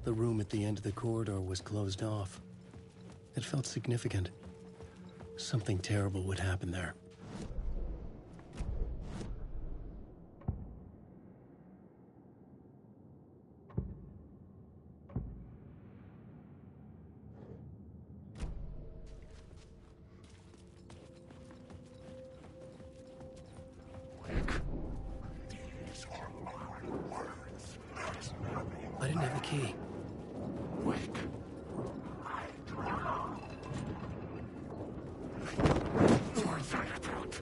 The room at the end of the corridor was closed off. It felt significant. Something terrible would happen there. I didn't have the key. Wake. Force your throat.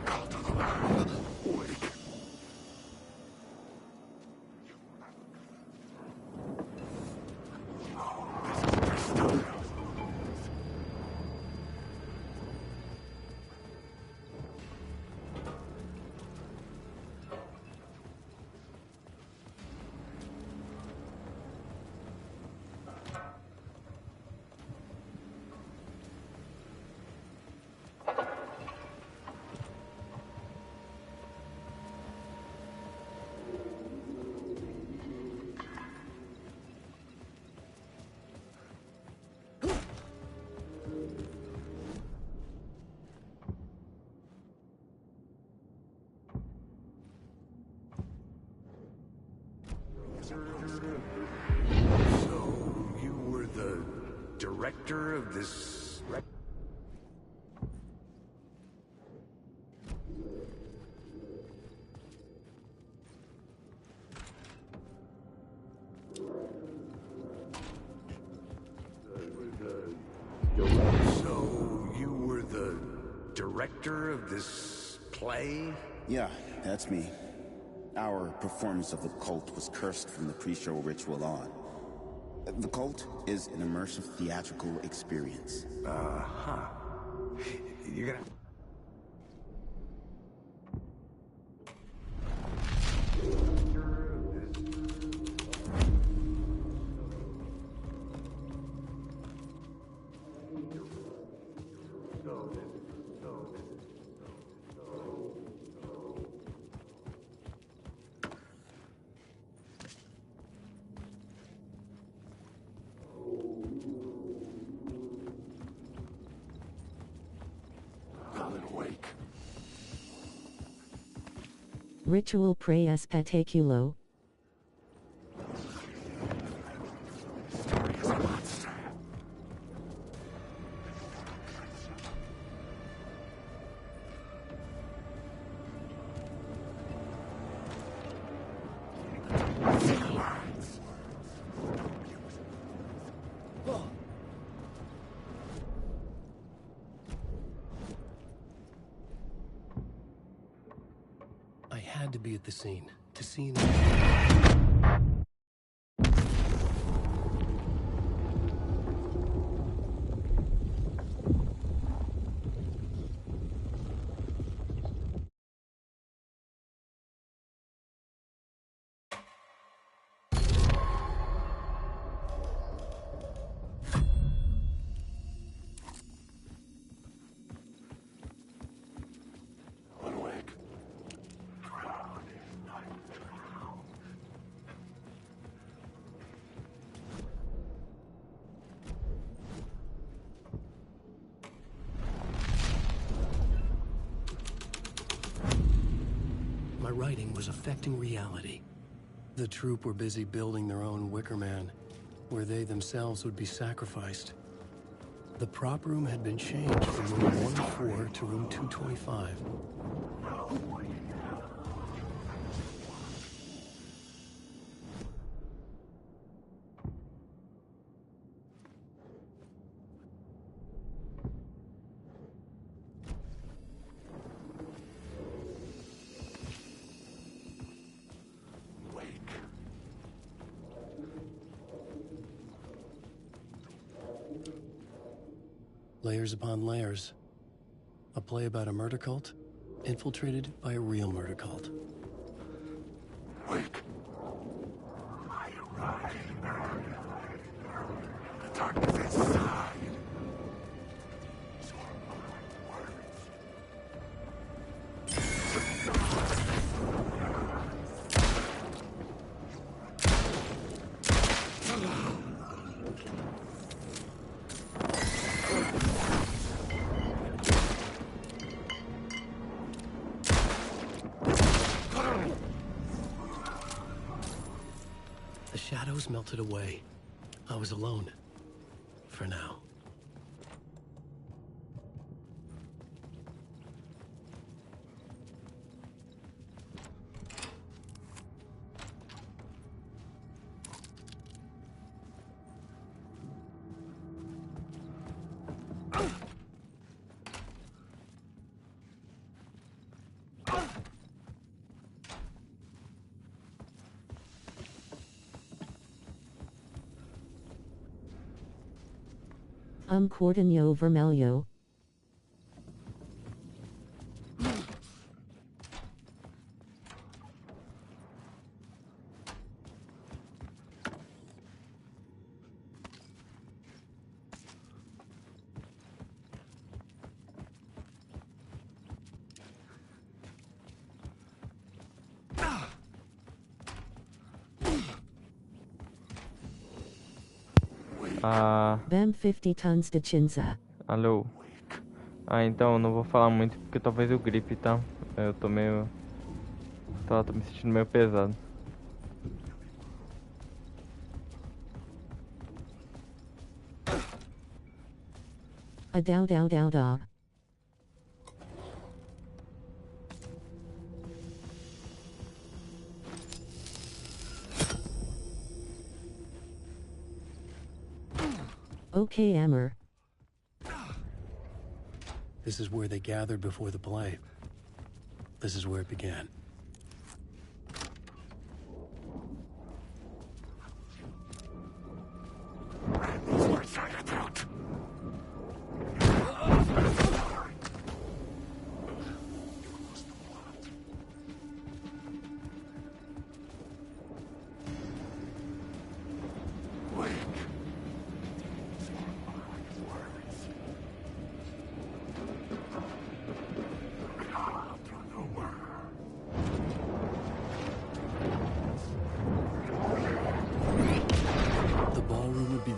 Call to the land. Wake. This is Bristol. So, you were the director of this... So, you were the director of this play? Yeah, that's me. Our performance of the cult was cursed from the pre-show ritual on. The cult is an immersive theatrical experience. Uh-huh. You're gonna... Ritual pre spectaculo. I had to be at the scene to see... My writing was affecting reality. The troupe were busy building their own Wicker Man, where they themselves would be sacrificed. The prop room had been changed from room 104 to room 225. Layers upon layers. A play about a murder cult, infiltrated by a real murder cult. Wake. I arrived. The darkness inside. These are my words. shadows melted away. I was alone. For now. Cortinho Vermelho. Bam 50 tons de cinza. Alô. Então não vou falar muito porque talvez eu gripe, tá? Eu tô meio... tô me sentindo meio pesado. A dow dow dow dow. Okay, Emmer. This is where they gathered before the play. This is where it began.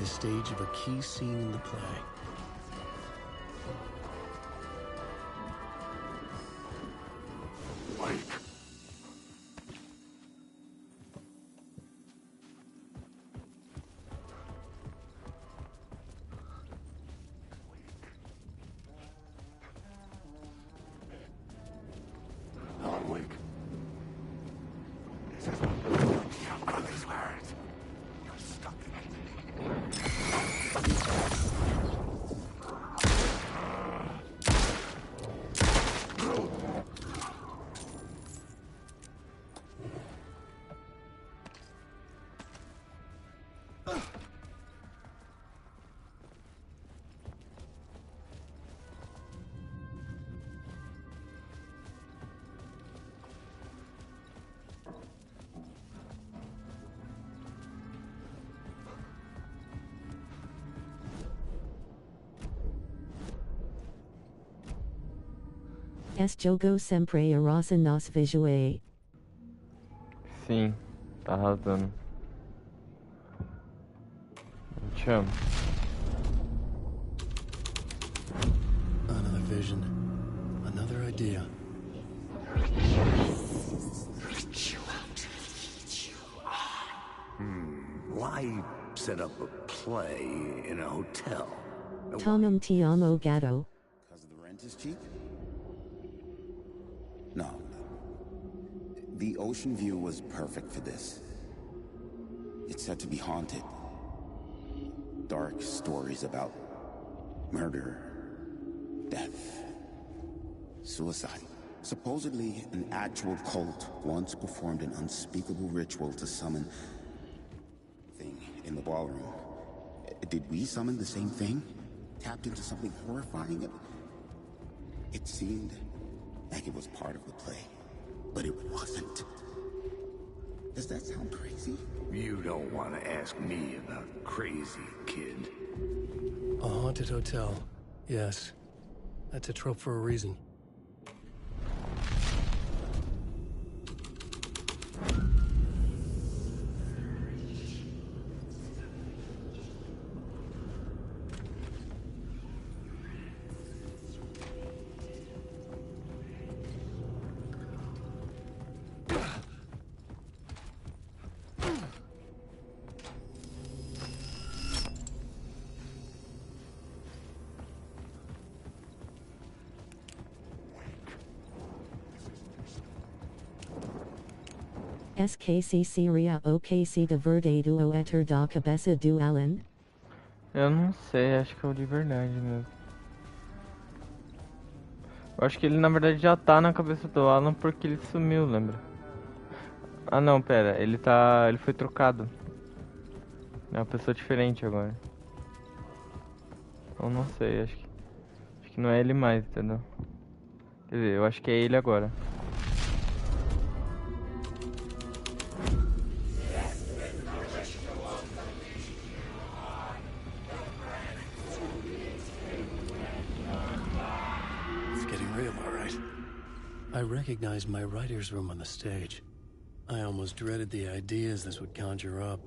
Stage of a key scene in the play. Jogo sempre arrasa nos visuais. Sim, tá arrasando. Te amo. Another vision. Another idea. Why set up a play in a hotel? Tomum ti amo gatto. Because the rent is cheap? No. The ocean view was perfect for this. It's said to be haunted. Dark stories about murder, death, suicide. Supposedly, an actual cult once performed an unspeakable ritual to summon thing in the ballroom. Did we summon the same thing? Tapped into something horrifying? It seemed like it was part of the play, but it wasn't. Does that sound crazy? You don't want to ask me about crazy, kid. A haunted hotel. Yes. That's a trope for a reason. SKC Syria OKC de verdade o eter da cabeça do Alan? Eu não sei, acho que é o de verdade mesmo. Eu acho que ele na verdade já tá na cabeça do Alan porque ele sumiu, lembra? Ah não, pera, ele tá. Ele foi trocado. É uma pessoa diferente agora. Eu não sei, acho que não é ele mais, entendeu? Quer dizer, eu acho que é ele agora. It's getting real, all right. I recognized my writer's room on the stage. I almost dreaded the ideas this would conjure up.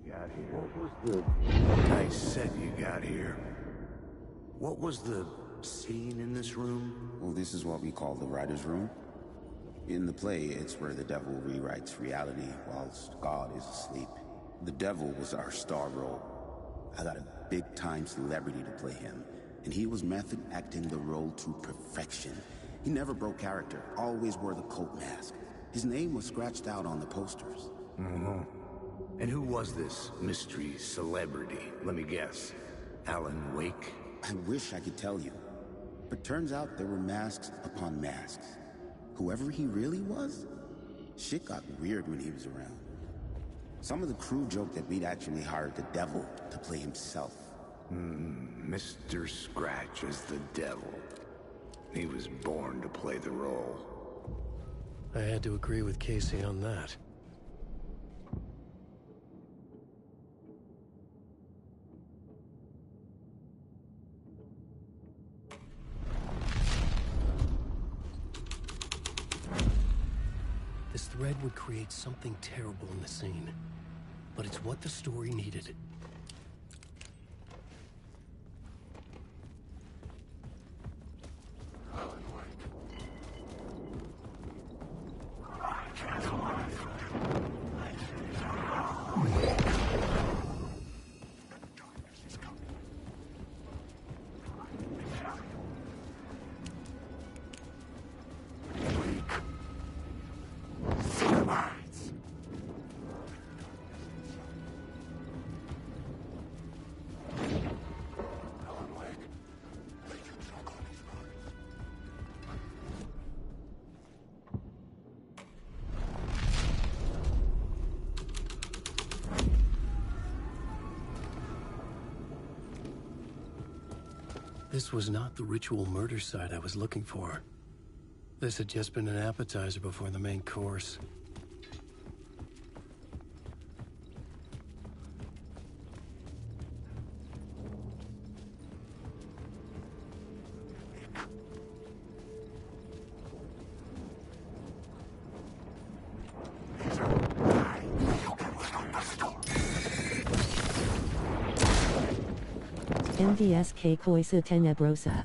Got here. What was the nice set you got here? What was the scene in this room? Well, this is what we call the writer's room. In the play, it's where the devil rewrites reality whilst God is asleep. The devil was our star role. I got a big-time celebrity to play him, and he was method acting the role to perfection. He never broke character, always wore the cult mask. His name was scratched out on the posters. And who was this mystery celebrity? Let me guess. Alan Wake? I wish I could tell you, but turns out there were masks upon masks. Whoever he really was, shit got weird when he was around. Some of the crew joked that we'd actually hired the devil to play himself. Mr. Scratch as the devil. He was born to play the role. I had to agree with Casey on that. This thread would create something terrible in the scene, but it's what the story needed. This was not the ritual murder site I was looking for. This had just been an appetizer before the main course. MDSK Coisa Tenebrosa.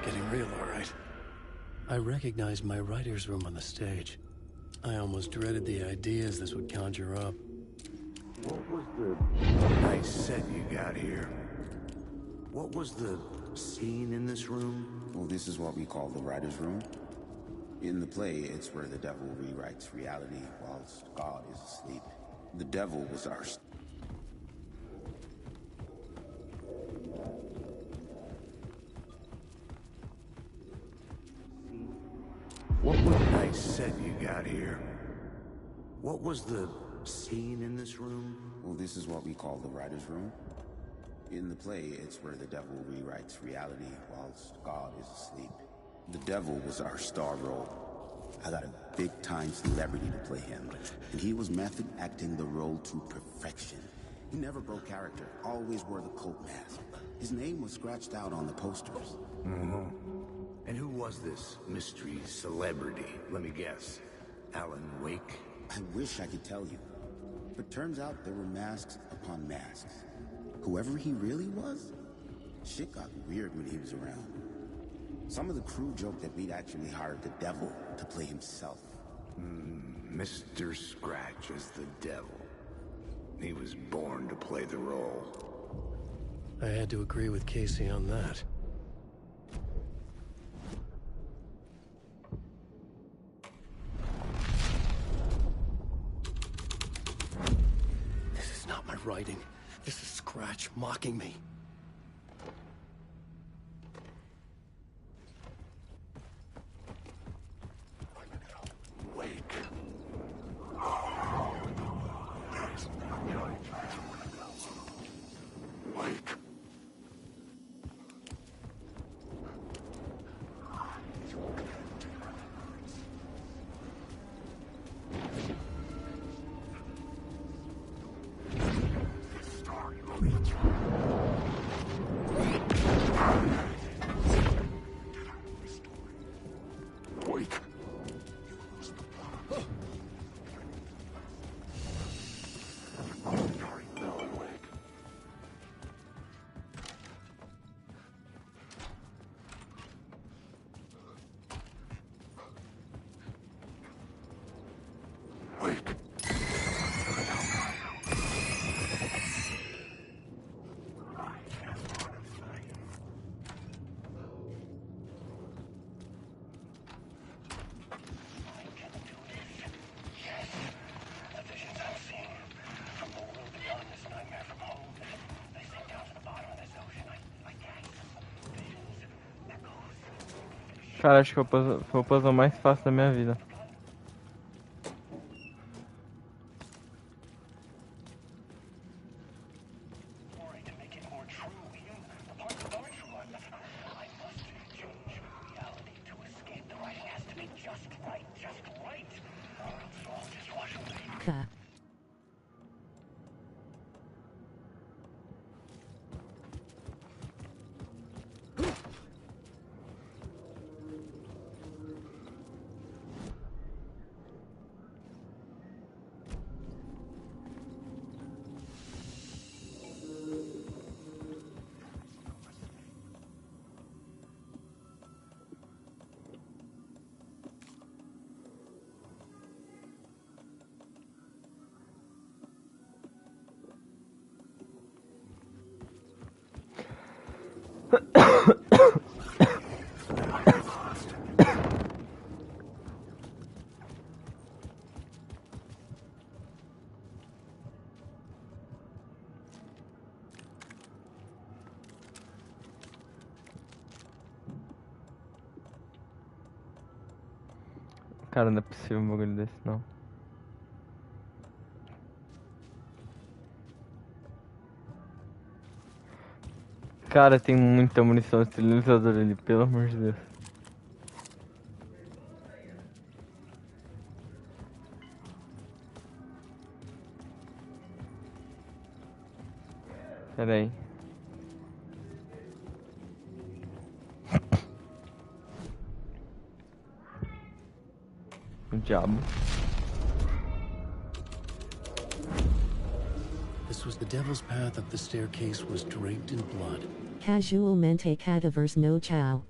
getting real, all right. I recognized my writer's room on the stage. I almost dreaded the ideas this would conjure up. What was the nice set you got here? What was the scene in this room? Well, this is what we call the writer's room. In the play, it's where the devil rewrites reality whilst God is asleep. The devil was our... What was the nice set you got here? What was the scene in this room? Well, this is what we call the writer's room. In the play, it's where the devil rewrites reality whilst God is asleep. The devil was our star role. I got a big-time celebrity to play him, and he was method acting the role to perfection. He never broke character, always wore the cult mask. His name was scratched out on the posters. And who was this mystery celebrity? Let me guess. Alan Wake? I wish I could tell you, but turns out there were masks upon masks. Whoever he really was, shit got weird when he was around. Some of the crew joked that we'd actually hired the devil to play himself. Mr. Scratch as the devil. He was born to play the role. I had to agree with Casey on that. This is not my writing. This is Scratch mocking me. Wake. Wake. Wake. Wake. Cara, acho que foi o puzzle mais fácil da minha vida. Ka. Cara, não é possível um bagulho desse, não. Cara, tem muita munição de silenciador ali, pelo amor de Deus. Pera aí. O diabo. This was the devil's path up the staircase was draped in blood. Casualmente cadavers no chao.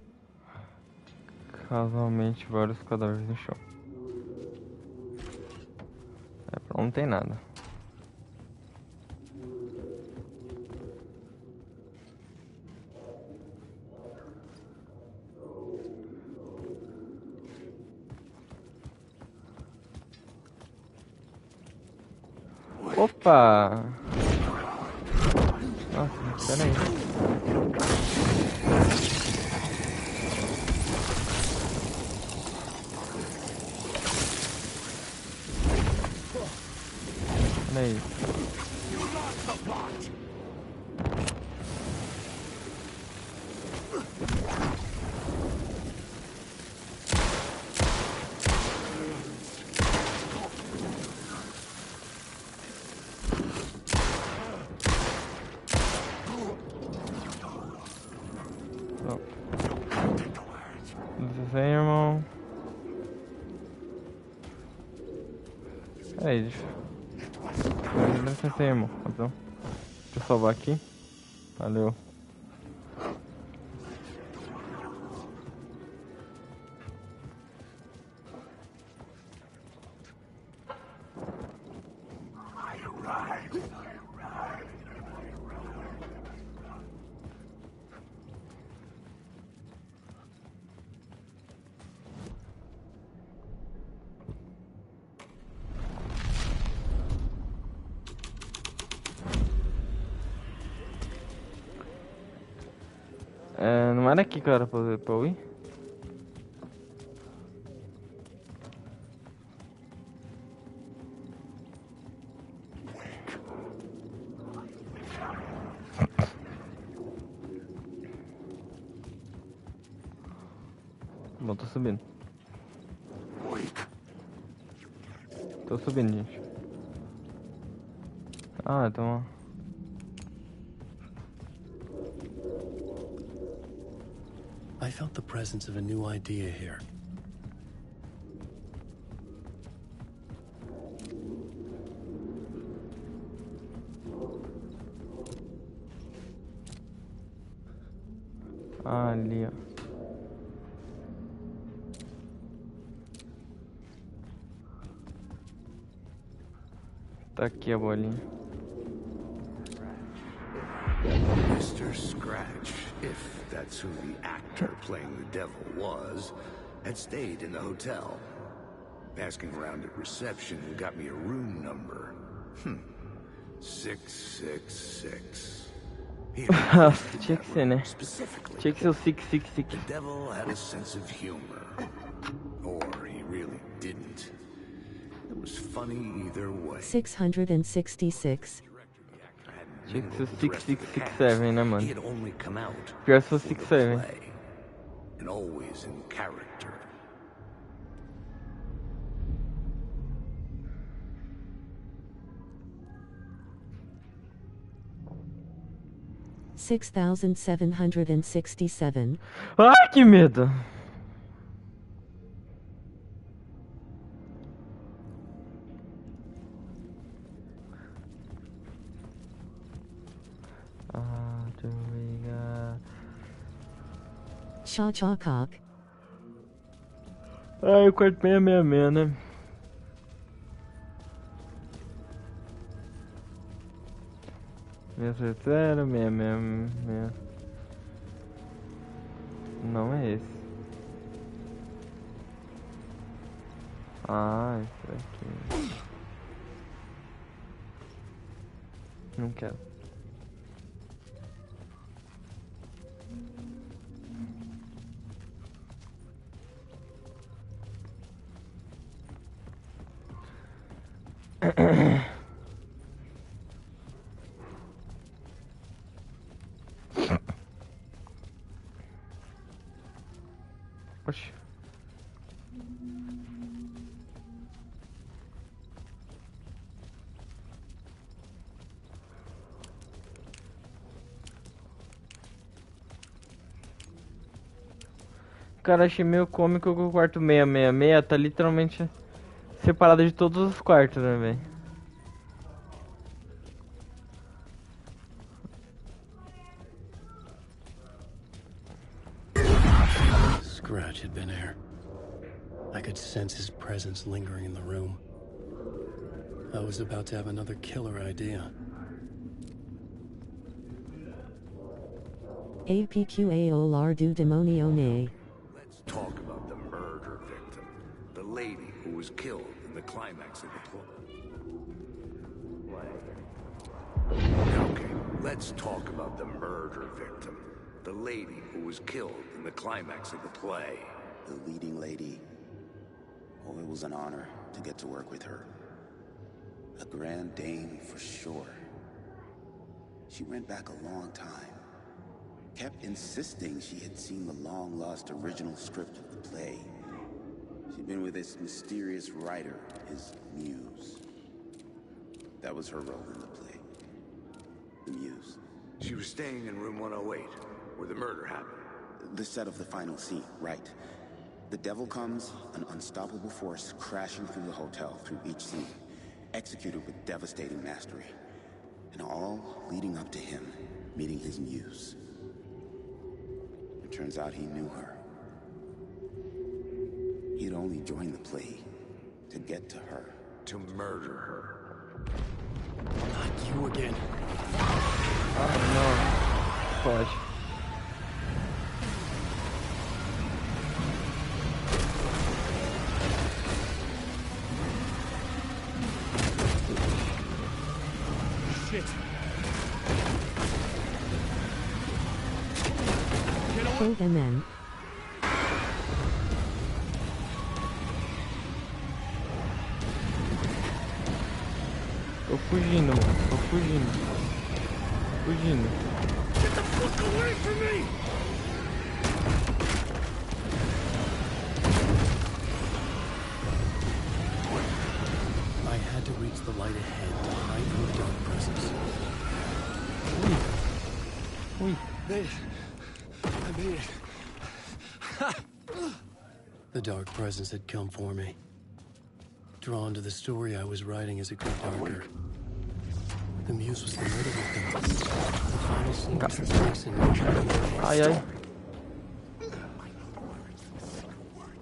Casualmente vários cadáveres no chão. Não tem nada. Opa! Nossa, pera aí. Olha aí. Licença aí, irmão. Peraí, deixa aí, irmão. Então, deixa eu salvar aqui. Valeu. Não era aqui, cara, pra eu ir? Bom, tô subindo. Tô subindo, gente. Ah, então... I felt the presence of a new idea here. Ali, ó. Tá aqui a bolinha. Mr. Scratch, if that's who the actor playing the devil was, had stayed in the hotel. Asking around at reception got me a room number. 666. Tinha que ser, né? Specifically, Tinha que ser o 666. the devil had a sense of humor. Or he really didn't. It was funny either way. 666. Tinha que ser o 6667, né, mano? He had only come out Pior se fosse for the 67. play, and always in character. $6,767. Ai, que medo! Shaw Cock. Ai, o quarto 666, né? Zero, 666. Não é esse. Ah, esse aqui. Não quero. Oxi. Cara, achei meio cômico que o quarto 666 tá literalmente separado de todos os quartos, né, velho? Scratch had been here. I could sense his presence lingering in the room. I was about to have another killer idea. APQAO lar du demonio ne. Let's talk about the murder victim. The lady who was killed in the climax of the play. Okay, let's talk about the murder victim. The lady who was killed in the climax of the play. The leading lady. Oh, it was an honor to get to work with her. A grand dame for sure. She went back a long time. Kept insisting she had seen the long-lost original script of the play. She'd been with this mysterious writer, his muse. That was her role in the play. The muse. She was staying in room 108, where the murder happened. The set of the final scene, right. The devil comes, an unstoppable force crashing through the hotel through each scene, executed with devastating mastery. And all leading up to him meeting his muse. It turns out he knew her. He'd only joined the play to get to her. To murder her. Not you again. Ah, não. Pode. Shit. Kill him then. Tô fugindo, mano. Tô fugindo. Fugindo. Get the fuck away from me! I had to reach the light ahead to hide from the dark presence. Ui. Made it. I made it. The dark presence had come for me. Drawn to the story I was writing as it grew darker. The muse was the murder victim. The final scene was the fixing. Ai, ai.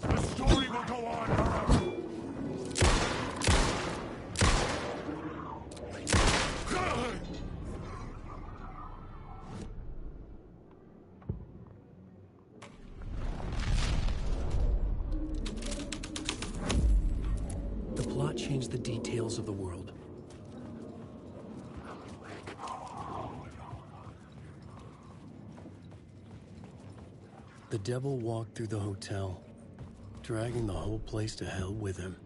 The story will go on. The plot changed the details of the world. The devil walked through the hotel, dragging the whole place to hell with him.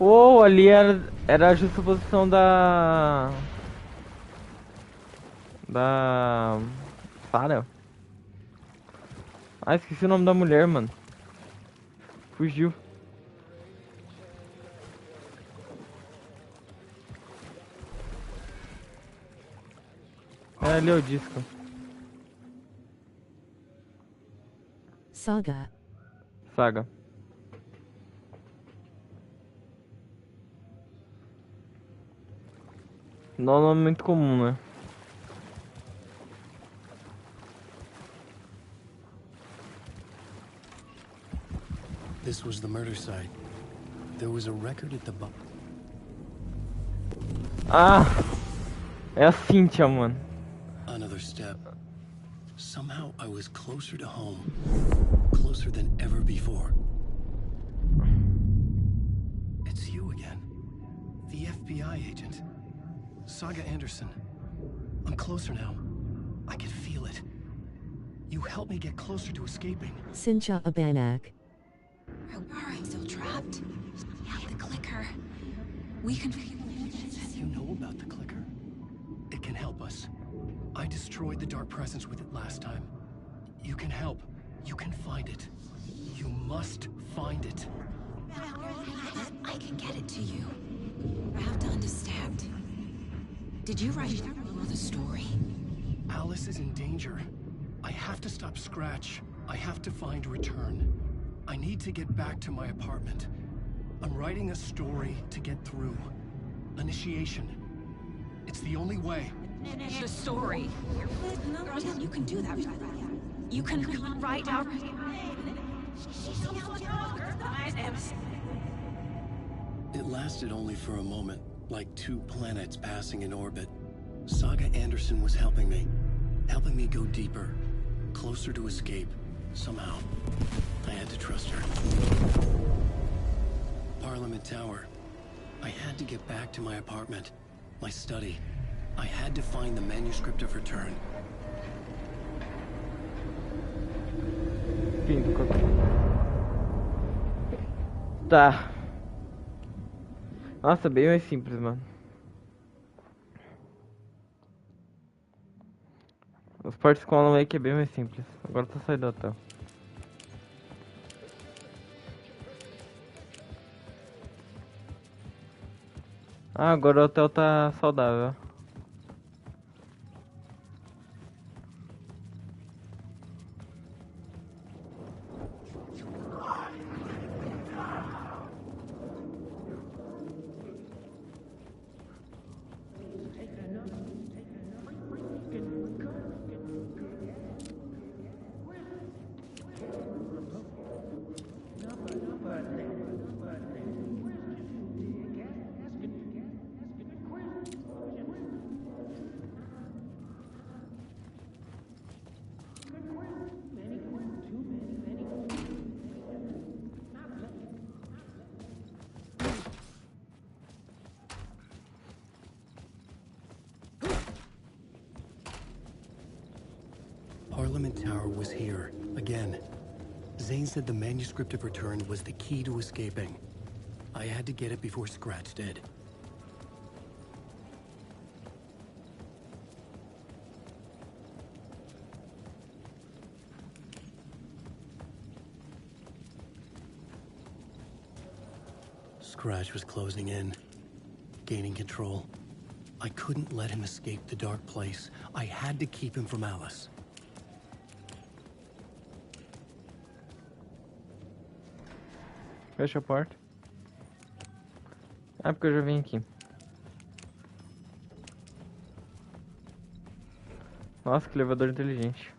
Uou, ali era a justaposição da Sarah. Ah, esqueci o nome da mulher, mano. Fugiu. É, ali é o disco. Saga. Saga. Não é um nome muito comum, né? This was the murder site. There was a record at the Ah! É a Cynthia, mano. Another step. Somehow I was closer to home. Closer than ever before. It's you again. The FBI agent. Saga Anderson. I'm closer now. I can feel it. You helped me get closer to escaping. Cynthia Abanak. Are I still trapped? Yeah, the clicker. We can... You know about the clicker? It can help us. I destroyed the dark presence with it last time. You can help. You can find it. You must find it. I can get it to you. I have to understand. Did you write the story? Alice is in danger. I have to stop Scratch. I have to find Return. I need to get back to my apartment. I'm writing a story to get through. Initiation. It's the only way. Finish the story. You can do that. You can write out. It lasted only for a moment, like two planets passing in orbit. Saga Anderson was helping me go deeper, closer to escape. Somehow, I had to trust her. Parliament Tower. I had to get back to my apartment, my study. I had to find the manuscript of return. Fim do capítulo. Tá. Nossa, bem mais simples, mano. Os partes com Alan Wake é bem mais simples. Agora eu tô saindo do hotel. Ah, agora o hotel tá saudável. Parliament Tower was here, again. Zane said the manuscript of return was the key to escaping. I had to get it before Scratch did. Scratch was closing in, gaining control. I couldn't let him escape the dark place. I had to keep him from Alice. Fecha a porta. Ah, porque eu já vim aqui. Nossa, que elevador inteligente.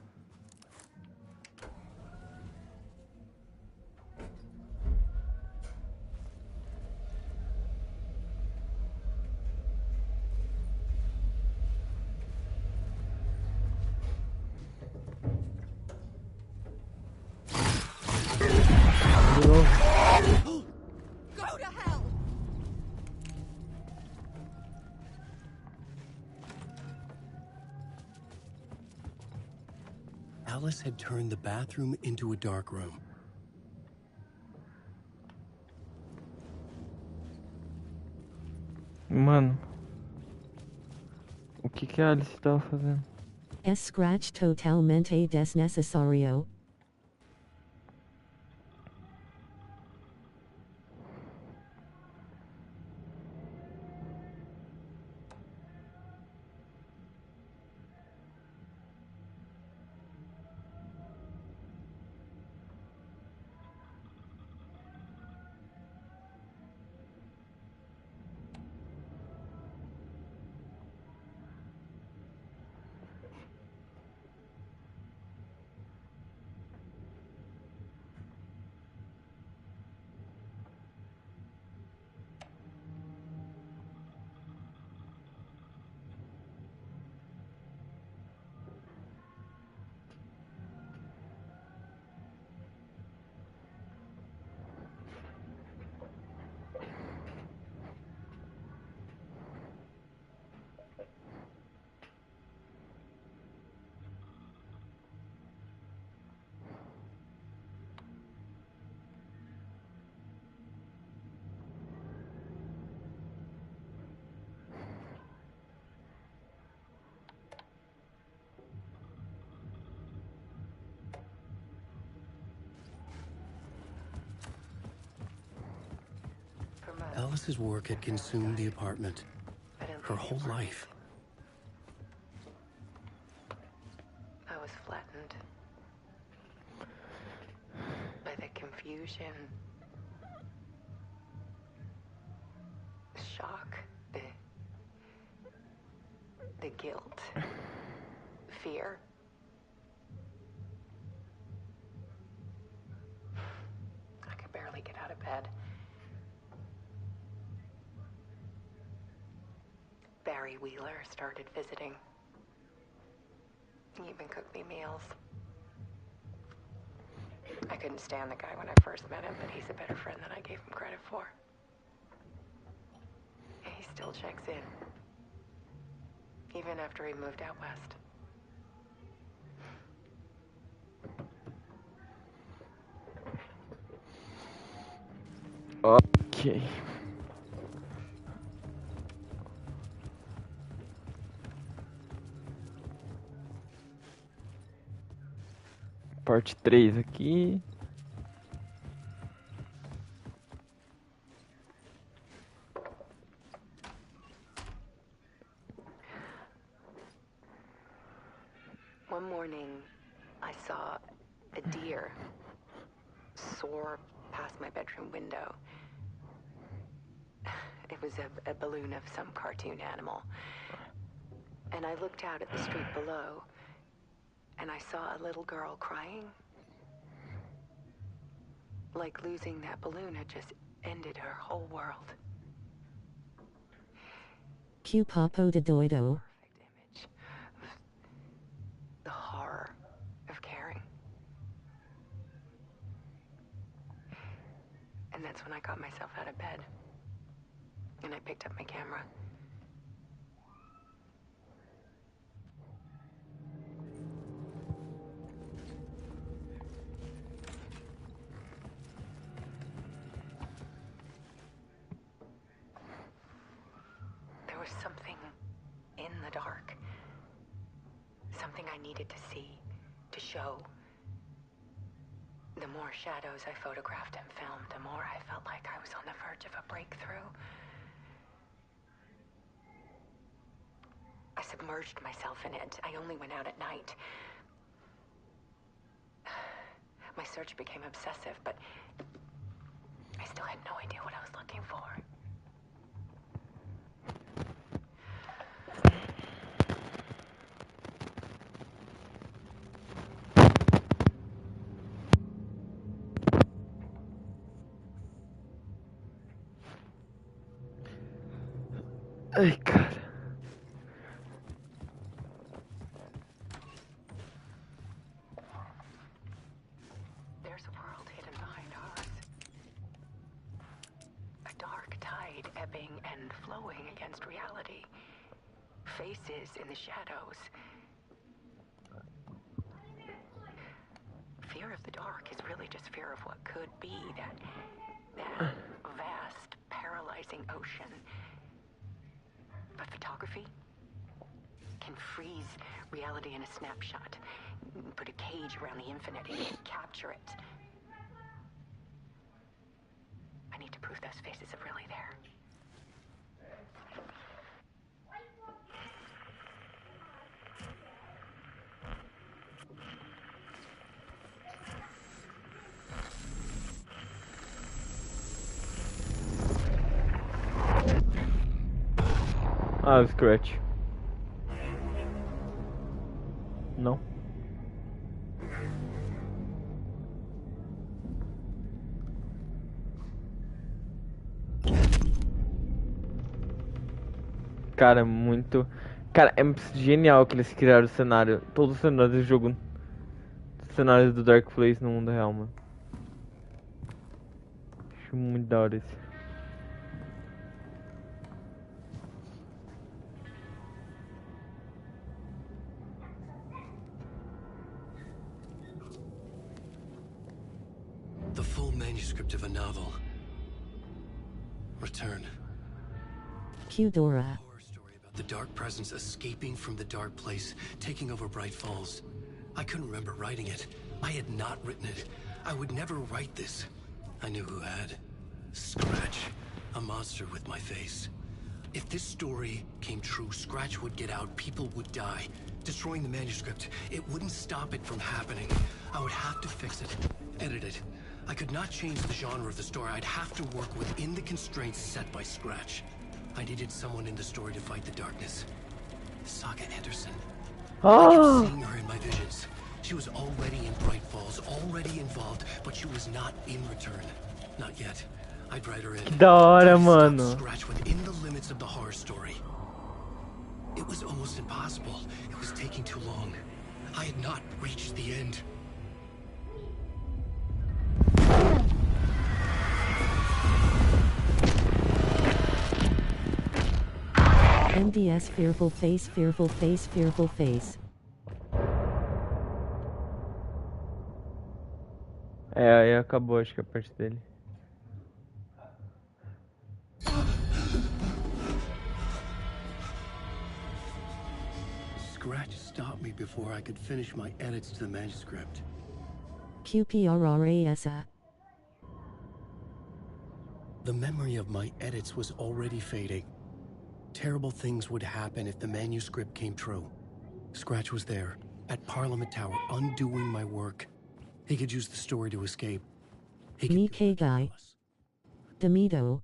De novo. Go to hell! Alice had turned the bathroom into a dark room. Mano. O que a Alice tava fazendo? Es scratch totalmente desnecesario. Alice's work had consumed the apartment. Her whole life. I was flattened by the confusion, shock, the The guilt. Fear. I could barely get out of bed. Barry Wheeler started visiting. He even cooked me meals. I couldn't stand the guy when I first met him, but he's a better friend than I gave him credit for. And he still checks in. Even after he moved out west. Ok. Parte 3 aqui. One morning, I saw a deer soar past my bedroom window. It was a balloon of some cartoon animal. And I looked out at the street below, and I saw a little girl crying. Like losing that balloon had just ended her whole world. Q Papo de Doido. Perfect image of the horror of caring. And that's when I got myself out of bed. And I picked up my camera. There was something in the dark. Something I needed to see, to show. The more shadows I photographed and filmed, the more I felt like I was on the verge of a breakthrough. I submerged myself in it. I only went out at night. My search became obsessive, but I still had no idea what I was looking for. Ai, cara. There's a world hidden behind ours. A dark tide ebbing and flowing against reality. Faces in the shadows. Fear of the dark is really just fear of what could be, that vast, paralyzing ocean. But photography can freeze reality in a snapshot, put a cage around the infinite, it can capture it. I need to prove those faces are really there. Ah, o Scratch. Não. Cara, muito... Cara, é genial que eles criaram o cenário. Todos os cenários do jogo. Os cenários do Dark Place no mundo real, mano. Acho muito da hora isso. The full manuscript of a novel. Return. Q Dora. Horror story about the dark presence escaping from the dark place, taking over Bright Falls. I couldn't remember writing it. I had not written it. I would never write this. I knew who had. Scratch. A monster with my face. If this story came true, Scratch would get out, people would die. Destroying the manuscript, it wouldn't stop it from happening. I would have to fix it, edit it. I could not change the genre of the story. I'd have to work within the constraints set by Scratch. I needed someone in the story to fight the darkness. Saga Anderson. I Ah! kept seeing her in my visions. She was already in Bright Falls, already involved, but she was not in return. Not yet. I'd write her in. Que da hora, I'd stop mano. Scratch within the limits of the horror story. It was almost impossible. It was taking too long. I had not reached the end. MDS fearful face, fearful face, fearful face. É, aí acabou, acho que a parte dele. Scratch stopped me before I could finish my edits to the manuscript. QPRRASA. The memory of my edits was already fading. Terrible things would happen if the manuscript came true. Scratch was there, at Parliament Tower, undoing my work. He could use the story to escape. He could Nikkei guy. Demido.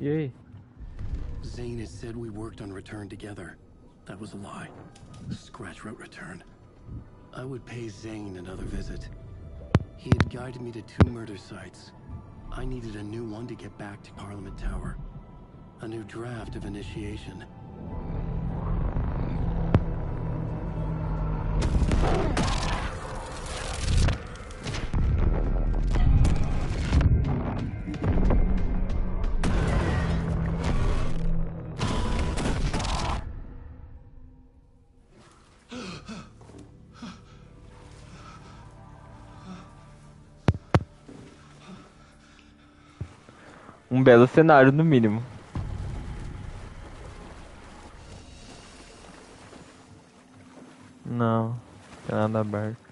E aí? Zane had said we worked on Return together. That was a lie. Scratch wrote Return. I would pay Zane another visit. He had guided me to 2 murder sites. I needed a new one to get back to Parliament Tower. A new draft of Initiation. Um belo cenário, no mínimo. Não, não tem nada aberto.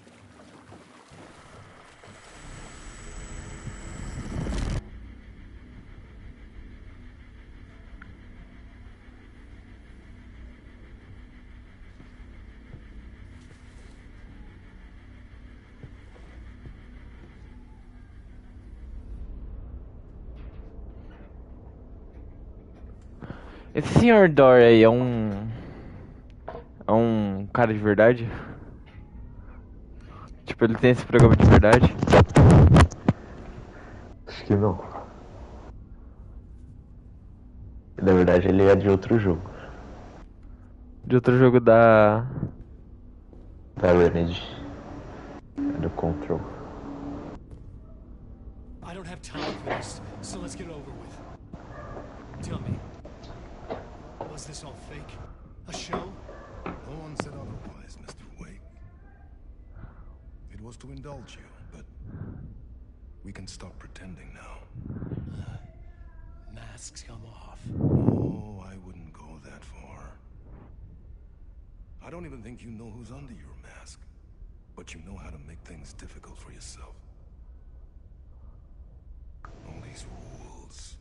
Esse Sr. Dory aí é um cara de verdade? Tipo, ele tem esse programa de verdade? Acho que não. Na verdade, ele é de outro jogo. De outro jogo da Remedy. É do Control. I don't have time for this, so let's get it over with. Tell me, was this all fake? A show? No one said otherwise, Mr. Wake. It was to indulge you, but we can stop pretending now. Masks come off. Oh, I wouldn't go that far. I don't even think you know who's under your mask, but you know how to make things difficult for yourself. All these rules,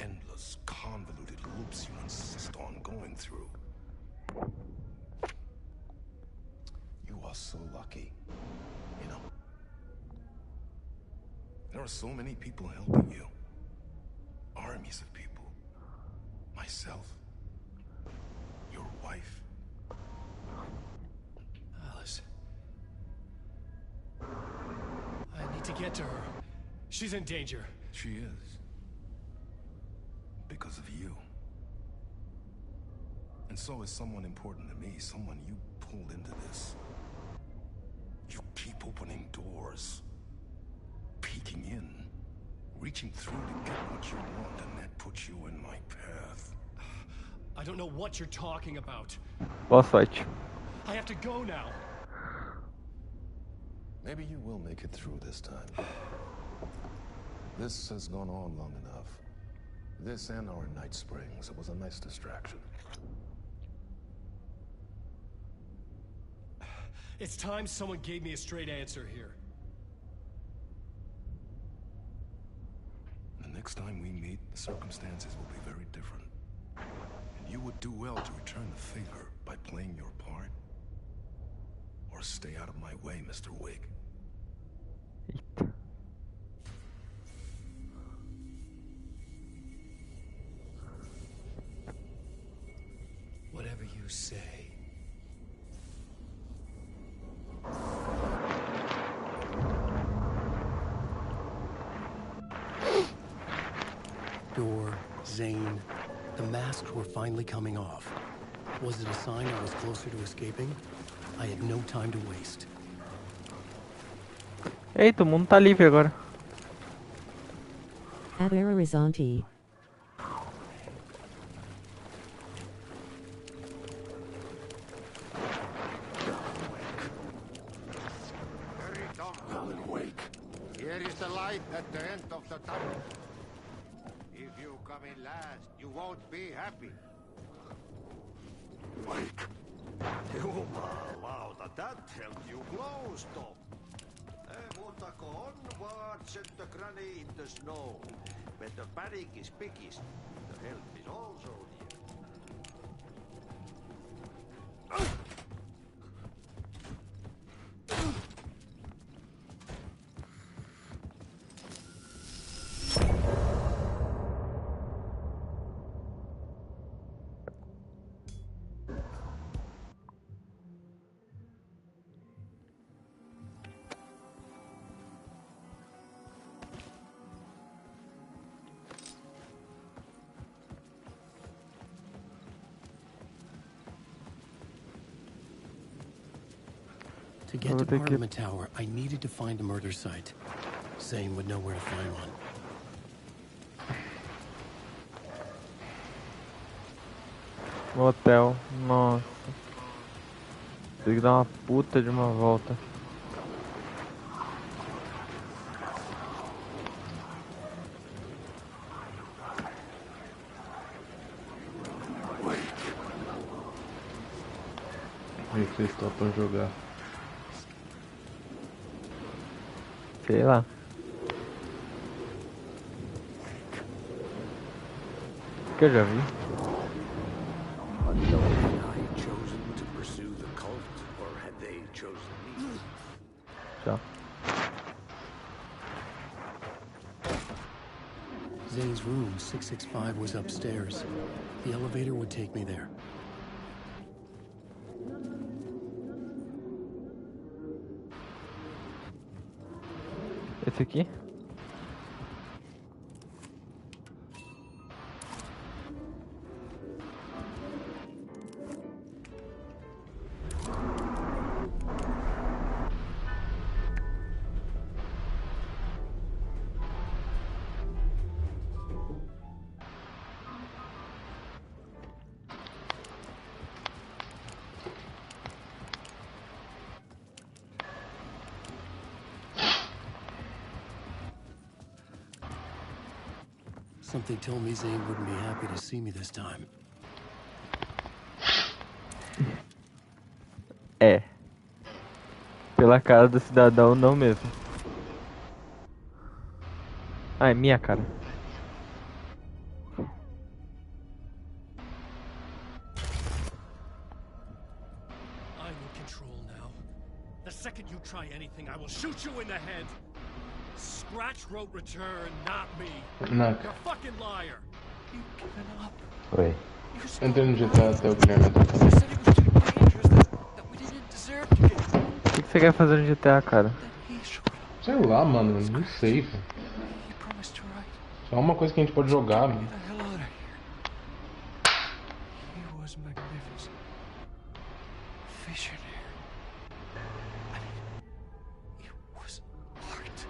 endless, convoluted loops you insist on going through. You are so lucky, you know. There are so many people helping you. Armies of people. Myself. Your wife. Alice. I need to get to her. She's in danger. She is. Because of you. And so is someone important to me, someone you pulled into this. You keep opening doors. Peeking in. Reaching through to get what you want, and that puts you in my path. I don't know what you're talking about. Boa sorte. I have to go now. Maybe you will make it through this time. This has gone on long enough. This and our Night Springs. It was a nice distraction. It's time someone gave me a straight answer here. The next time we meet, the circumstances will be very different. And you would do well to return the favor by playing your part. Or stay out of my way, Mr. Wake. Whatever you say. Door, Zane, the masks were finally coming off. Was it a sign I was closer to escaping? I had no time to waste. Eita, o mundo tá livre agora. Ab Horizonte. Alan Wake. Here is the light at the end of the tunnel. If you come in last, you won't be happy. Wake. Jumalauta, that held you close, Tom. Mutta go onward, send the granny in the snow. When the panic is biggest, the help is also near. To get to Parliament Tower, I needed to find a murder site. Zane would know where to find one. Hotel, nossa. Tem que dar uma puta de uma volta. O que vocês topam jogar? Sei lá. Que eu já vi. Had I chosen to pursue the cult, or had they chosen me? Já. Zane's room, 665, was upstairs. The elevator would take me there. Esse aqui? Something told me Zane wouldn't be happy to see me this time. É. Pela cara do cidadão, não mesmo. Ah, é minha cara. I'm in control now. The second you try anything, I will shoot you in the head. Scratch wrote return, not me. Não. You're a fucking liar. You've given up. Oi. Entrei no GTA até o Guilherme tá You said it was too dangerous, that we didn't deserve to get. O que você quer fazer no GTA, cara? Sei lá, mano, não sei, velho. Só uma coisa que a gente pode jogar, mano. He was magnificent. Visionary. I mean, it was art.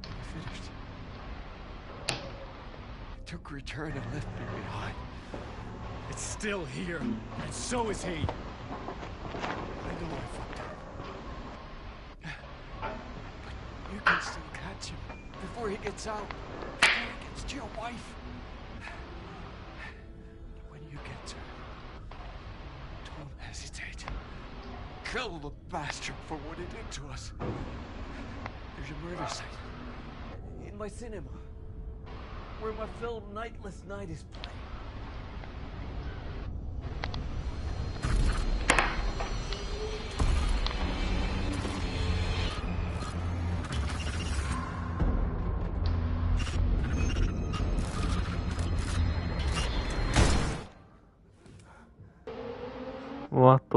I finished. It took return and left me behind. It's still here, and so is he. I know I fucked up. But you can still catch him before he gets out. Before he gets to your wife. When you get to her, don't hesitate. Kill the bastard for what he did to us. There's a murder site in my cinema where my film Nightless Night is playing.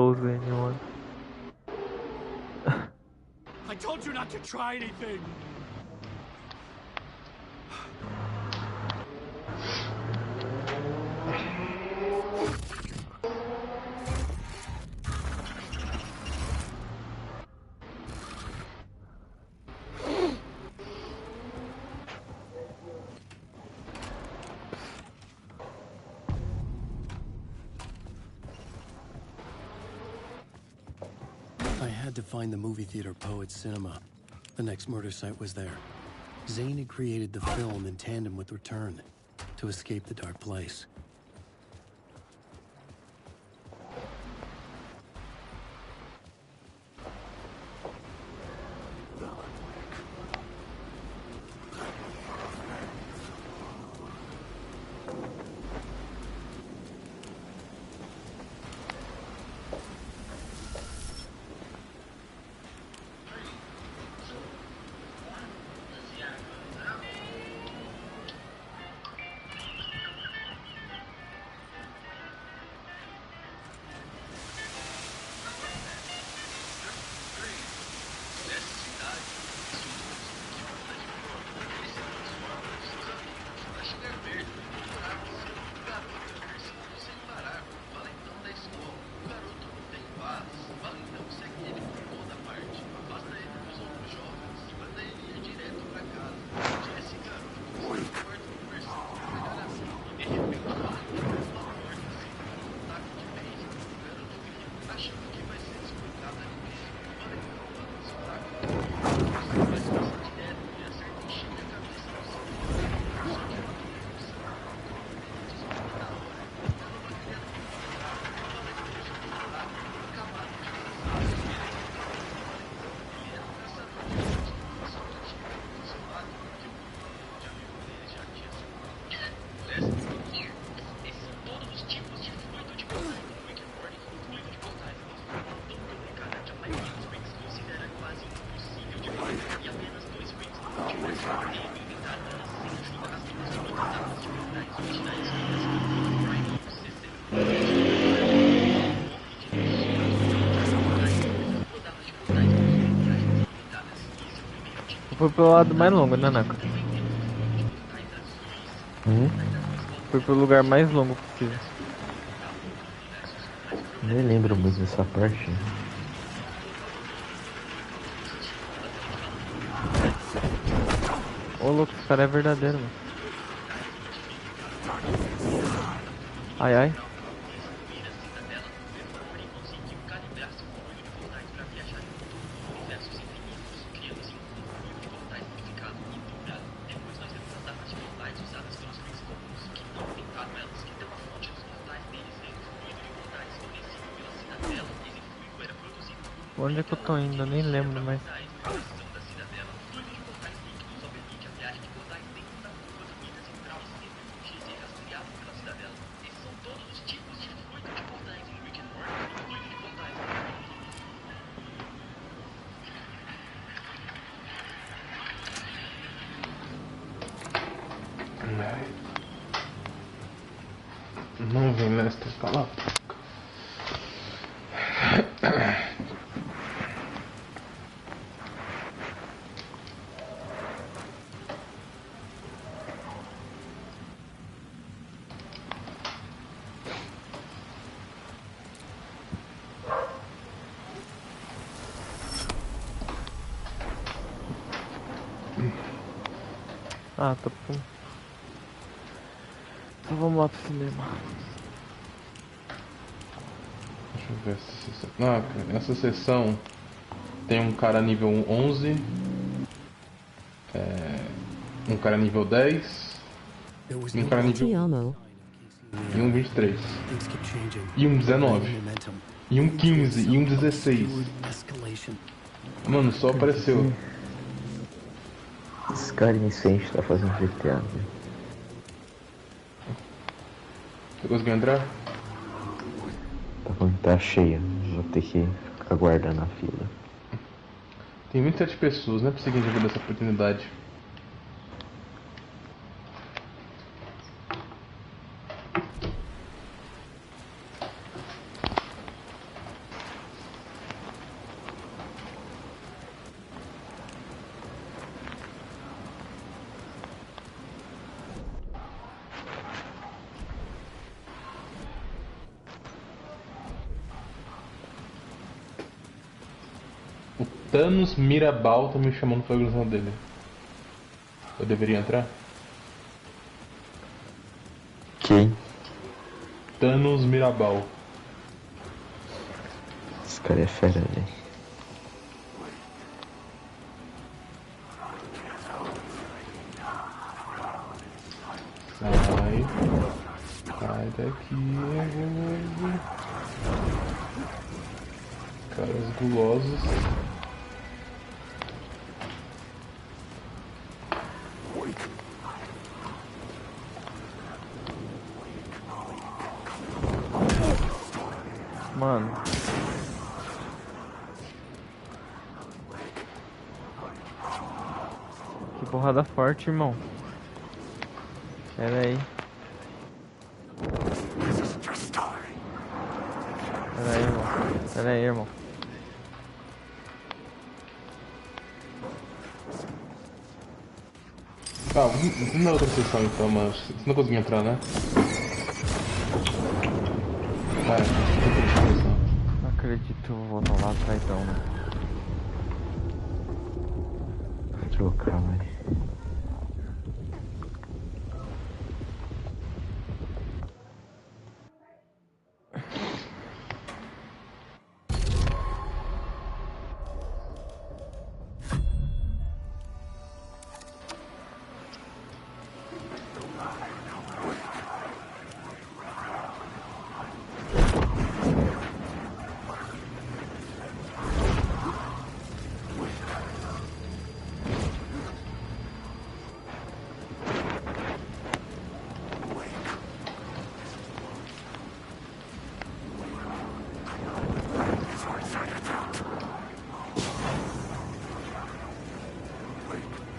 Anyone. I told you not to try anything. I had to find the movie theater Poets Cinema. The next murder site was there. Zane had created the film in tandem with Return to escape the dark place. Foi pelo lado mais longo, né, Naka? Foi pelo lugar mais longo possível. Nem lembro muito dessa parte. Ô louco, esse cara é verdadeiro, mano. Ai ai. Onde é que eu tô indo? Eu nem lembro mais. Não vem nesta, cala. Ah, tô com... Então vamos lá pro cinema. Deixa eu ver essa sessão. Essa sessão tem um cara nível 11, um cara nível 10, um cara nível e um 23, e um 19, e um 15, e um 16. Mano, só apareceu. Esse cara inocente tá fazendo GTA, velho. Você conseguiu entrar? Tá falando que tá cheia. Vou ter que ficar guardando a fila. Tem 27 pessoas, não é possível que a gente dessa oportunidade. Thanos Mirabal tá me chamando pra organização dele. Eu deveria entrar? Quem? Thanos Mirabal. Esse cara é fera, velho. Sai daqui, guloso. Caras gulosos. Mano. Que porrada forte, irmão. Pera aí. Pera aí, irmão. Vamos na outra sessão então, mas você não conseguiu entrar, né? Não acredito, eu vou voltar lá atrás então, né? Vou trocar, velho.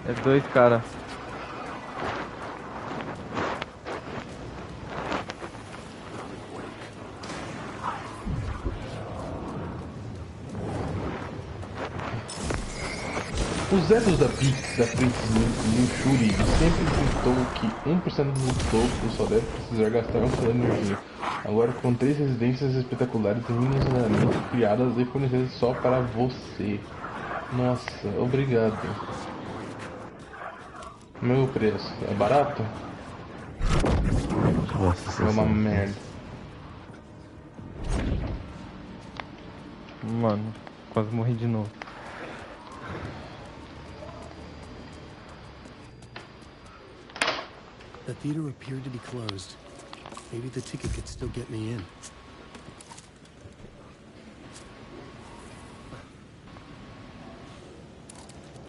É dois cara. Os egos da Pix, da Princess Shuri, sempre gritou que 1% do topo só deve precisar gastar um só energia. Agora, com 3 residências espetaculares inusitanamente criadas e fornecidas só para você. Nossa, obrigado. Meu preço, é barato? É uma merda. Mano, quase morri de novo. The theater appeared to be closed. Maybe the ticket could still get me in.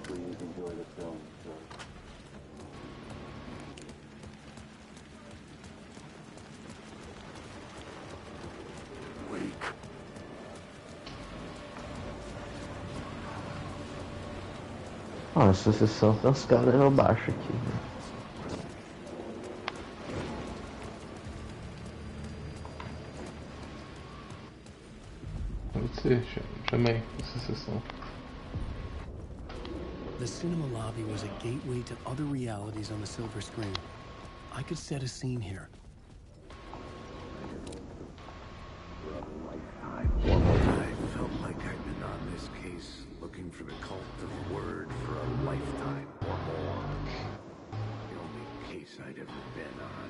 Please enjoy the film, sir. Ah, essa sessão tem uns caras nível baixo aqui, né? Chamei essa sessão. The cinema lobby was a gateway to other realities on the silver screen. I could set a scene here. I felt like I'd been on this case looking for the cult of word for a lifetime or more. The only case I'd ever been on.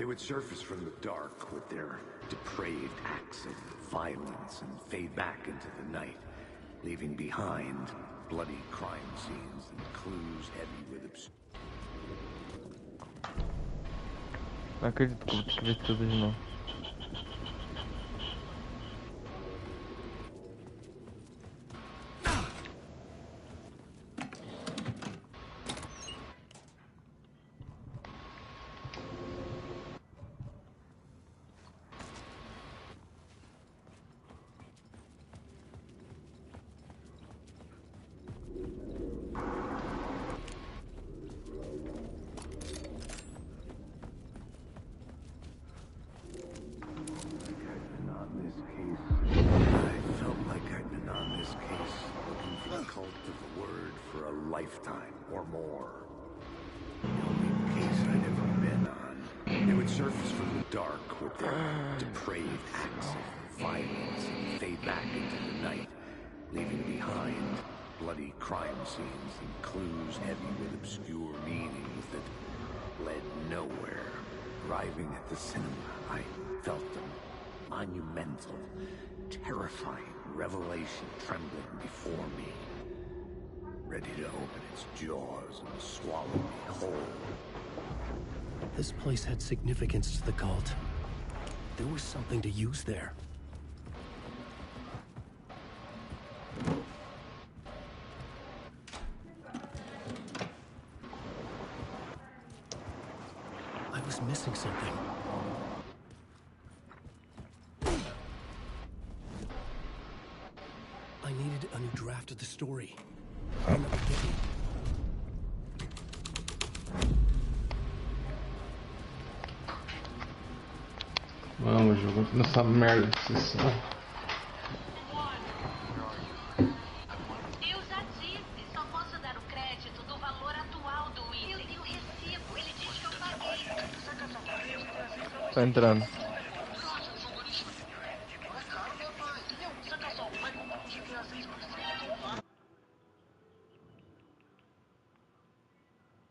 They would surface from the dark with their depraved acts of violence and fade back into the night, leaving behind bloody crime scenes and clues heavy with Não acredito que eu vou ter que ver tudo de novo. lifetime or more. The only case I'd ever been on. They would surface from the dark with their depraved acts of violence and fade back into the night, leaving behind bloody crime scenes and clues heavy with obscure meanings that led nowhere. Arriving at the cinema, I felt a monumental, terrifying revelation trembling before me, ready to open its jaws and swallow me whole. This place had significance to the cult. There was something to use there. I was missing something. I needed a new draft of the story. Another game. Vamos, jogo nessa merda de sessão. Eu já disse, só posso dar o crédito do valor atual do item. Eu tenho o recibo, ele diz que eu paguei. Tá entrando.